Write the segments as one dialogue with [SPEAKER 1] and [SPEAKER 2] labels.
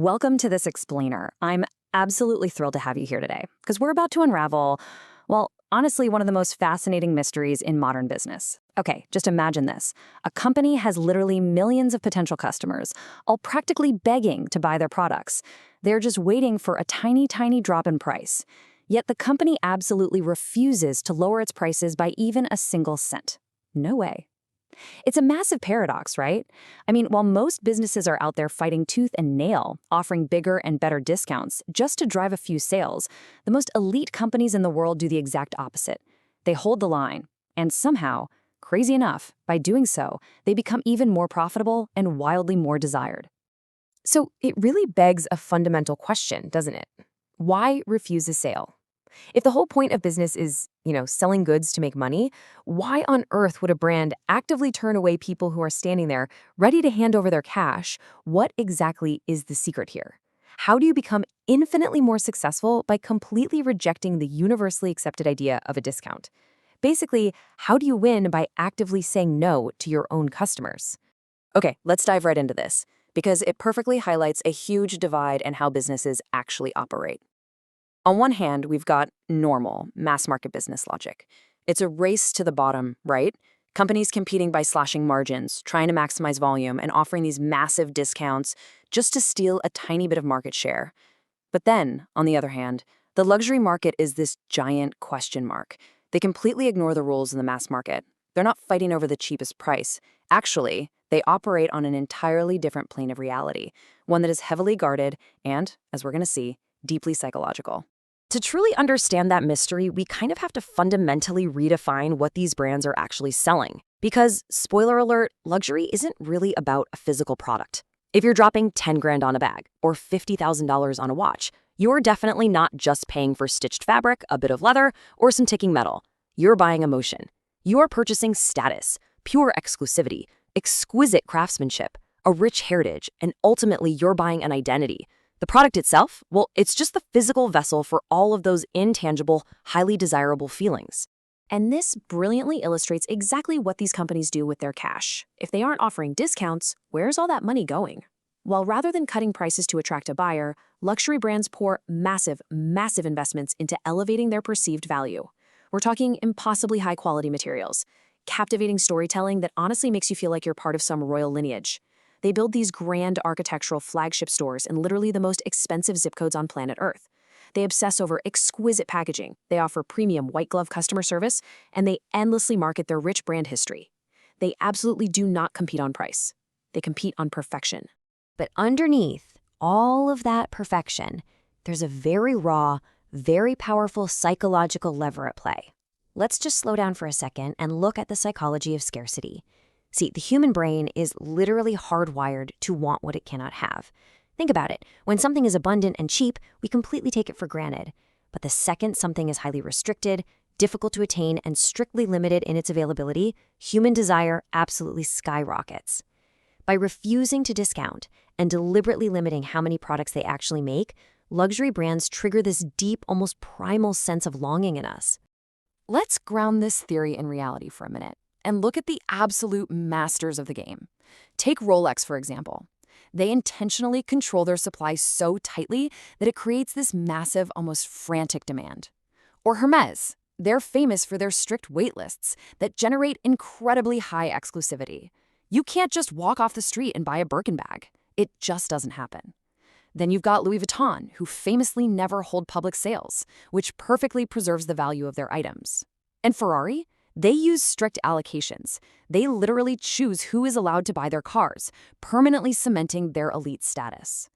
[SPEAKER 1] Welcome to this Xplainer. I'm absolutely thrilled to have you here today because we're about to unravel, well, honestly, one of the most fascinating mysteries in modern business. Okay, just imagine this. A company has literally millions of potential customers, all practically begging to buy their products. They're just waiting for a tiny, tiny drop in price. Yet the company absolutely refuses to lower its prices by even a single cent. No way. It's a massive paradox, right? I mean, while most businesses are out there fighting tooth and nail, offering bigger and better discounts just to drive a few sales, the most elite companies in the world do the exact opposite. They hold the line, and somehow, crazy enough, by doing so, they become even more profitable and wildly more desired.
[SPEAKER 2] So it really begs a fundamental question, doesn't it? Why refuse a sale? If the whole point of business is, selling goods to make money, why on earth would a brand actively turn away people who are standing there ready to hand over their cash? What exactly is the secret here? How do you become infinitely more successful by completely rejecting the universally accepted idea of a discount? Basically, how do you win by actively saying no to your own customers?
[SPEAKER 1] Okay, let's dive right into this, because it perfectly highlights a huge divide in how businesses actually operate. On one hand, we've got normal, mass-market business logic. It's a race to the bottom, right? Companies competing by slashing margins, trying to maximize volume, and offering these massive discounts just to steal a tiny bit of market share. But then, on the other hand, the luxury market is this giant question mark. They completely ignore the rules in the mass market. They're not fighting over the cheapest price. Actually, they operate on an entirely different plane of reality, one that is heavily guarded and, as we're going to see, deeply psychological. To truly understand that mystery, we kind of have to fundamentally redefine what these brands are actually selling. Because, spoiler alert, luxury isn't really about a physical product. If you're dropping 10 grand on a bag or $50,000 on a watch, you're definitely not just paying for stitched fabric, a bit of leather, or some ticking metal. You're buying emotion. You're purchasing status, pure exclusivity, exquisite craftsmanship, a rich heritage, and ultimately you're buying an identity. The product itself, well, it's just the physical vessel for all of those intangible, highly desirable feelings. And this brilliantly illustrates exactly what these companies do with their cash. If they aren't offering discounts, where's all that money going? Well, rather than cutting prices to attract a buyer, luxury brands pour massive, massive investments into elevating their perceived value. We're talking impossibly high-quality materials, captivating storytelling that honestly makes you feel like you're part of some royal lineage. They build these grand architectural flagship stores in literally the most expensive zip codes on planet Earth. They obsess over exquisite packaging, they offer premium white-glove customer service, and they endlessly market their rich brand history. They absolutely do not compete on price. They compete on perfection.
[SPEAKER 2] But underneath all of that perfection, there's a very raw, very powerful psychological lever at play. Let's just slow down for a second and look at the psychology of scarcity. See, the human brain is literally hardwired to want what it cannot have. Think about it. When something is abundant and cheap, we completely take it for granted. But the second something is highly restricted, difficult to attain, and strictly limited in its availability, human desire absolutely skyrockets. By refusing to discount and deliberately limiting how many products they actually make, luxury brands trigger this deep, almost primal sense of longing in us.
[SPEAKER 1] Let's ground this theory in reality for a minute and look at the absolute masters of the game. Take Rolex, for example. They intentionally control their supply so tightly that it creates this massive, almost frantic demand. Or Hermès. They're famous for their strict wait lists that generate incredibly high exclusivity. You can't just walk off the street and buy a Birkin bag. It just doesn't happen. Then you've got Louis Vuitton, who famously never hold public sales, which perfectly preserves the value of their items. And Ferrari? They use strict allocations. They literally choose who is allowed to buy their cars, permanently cementing their elite status.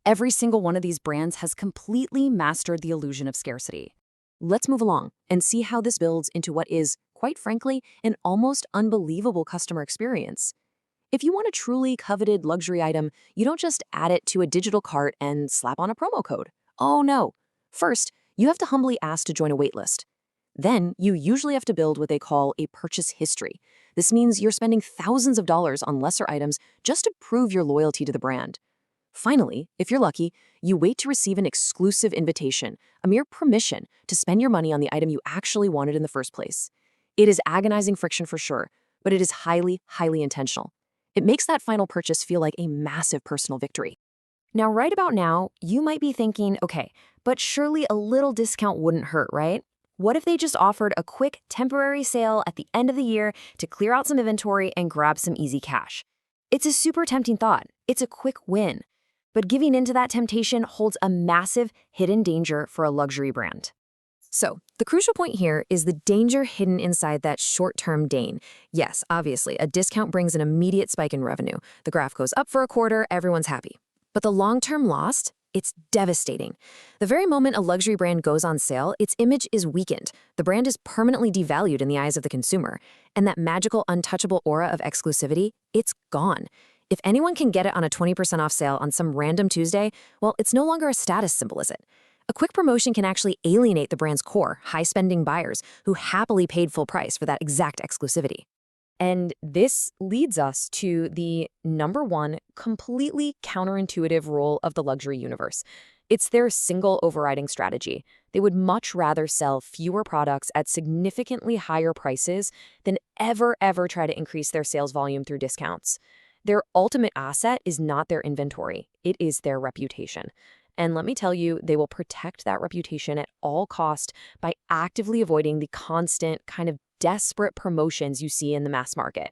[SPEAKER 1] Every single one of these brands has completely mastered the illusion of scarcity. Let's move along and see how this builds into what is, quite frankly, an almost unbelievable customer experience. If you want a truly coveted luxury item, you don't just add it to a digital cart and slap on a promo code. Oh no. First, you have to humbly ask to join a waitlist. Then, you usually have to build what they call a purchase history. This means you're spending thousands of dollars on lesser items just to prove your loyalty to the brand. Finally, if you're lucky, you wait to receive an exclusive invitation, a mere permission to spend your money on the item you actually wanted in the first place. It is agonizing friction for sure, but it is highly, highly intentional. It makes that final purchase feel like a massive personal victory. Now, right about now, you might be thinking, okay, but surely a little discount wouldn't hurt, right? What if they just offered a quick temporary sale at the end of the year to clear out some inventory and grab some easy cash? It's a super tempting thought. It's a quick win. But giving into that temptation holds a massive hidden danger for a luxury brand. So, the crucial point here is the danger hidden inside that short-term gain. Yes, obviously, a discount brings an immediate spike in revenue. The graph goes up for a quarter, everyone's happy. But the long-term loss, it's devastating. The very moment a luxury brand goes on sale, its image is weakened. The brand is permanently devalued in the eyes of the consumer. And that magical, untouchable aura of exclusivity, it's gone. If anyone can get it on a 20% off sale on some random Tuesday, well, it's no longer a status symbol, is it? A quick promotion can actually alienate the brand's core, high-spending buyers who happily paid full price for that exact exclusivity. And this leads us to the number one completely counterintuitive rule of the luxury universe. It's their single overriding strategy. They would much rather sell fewer products at significantly higher prices than ever try to increase their sales volume through discounts. Their ultimate asset is not their inventory, it is their reputation. And let me tell you, they will protect that reputation at all cost by actively avoiding the constant, kind of desperate promotions you see in the mass market.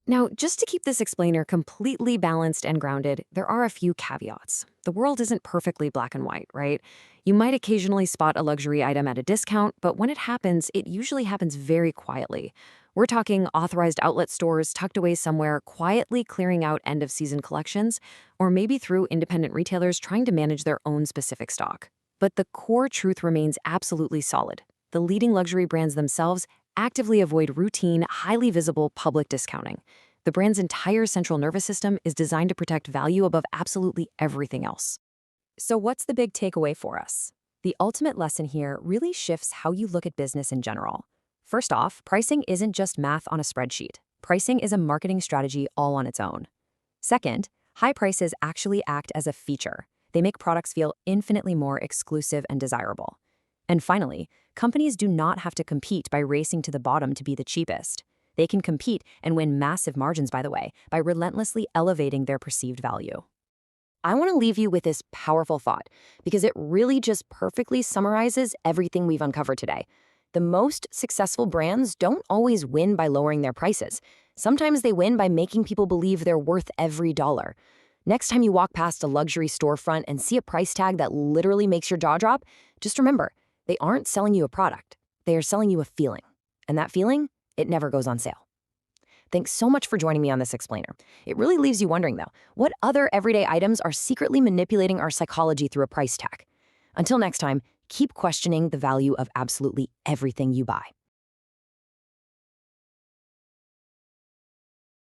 [SPEAKER 1] Now, just to keep this explainer completely balanced and grounded, there are a few caveats. The world isn't perfectly black and white, right? You might occasionally spot a luxury item at a discount, but when it happens, it usually happens very quietly. We're talking authorized outlet stores tucked away somewhere, quietly clearing out end-of-season collections, or maybe through independent retailers trying to manage their own specific stock. But the core truth remains absolutely solid. The leading luxury brands themselves actively avoid routine, highly visible public discounting. The brand's entire central nervous system is designed to protect value above absolutely everything else. So what's the big takeaway for us? The ultimate lesson here really shifts how you look at business in general. First off, pricing isn't just math on a spreadsheet. Pricing is a marketing strategy all on its own. Second, high prices actually act as a feature. They make products feel infinitely more exclusive and desirable. And finally, companies do not have to compete by racing to the bottom to be the cheapest. They can compete and win massive margins, by the way, by relentlessly elevating their perceived value. I want to leave you with this powerful thought because it really just perfectly summarizes everything we've uncovered today. The most successful brands don't always win by lowering their prices. Sometimes they win by making people believe they're worth every dollar. Next time you walk past a luxury storefront and see a price tag that literally makes your jaw drop, just remember, they aren't selling you a product. They are selling you a feeling. And that feeling, it never goes on sale. Thanks so much for joining me on this explainer. It really leaves you wondering, though, what other everyday items are secretly manipulating our psychology through a price tag? Until next time, keep questioning the value of absolutely everything you buy.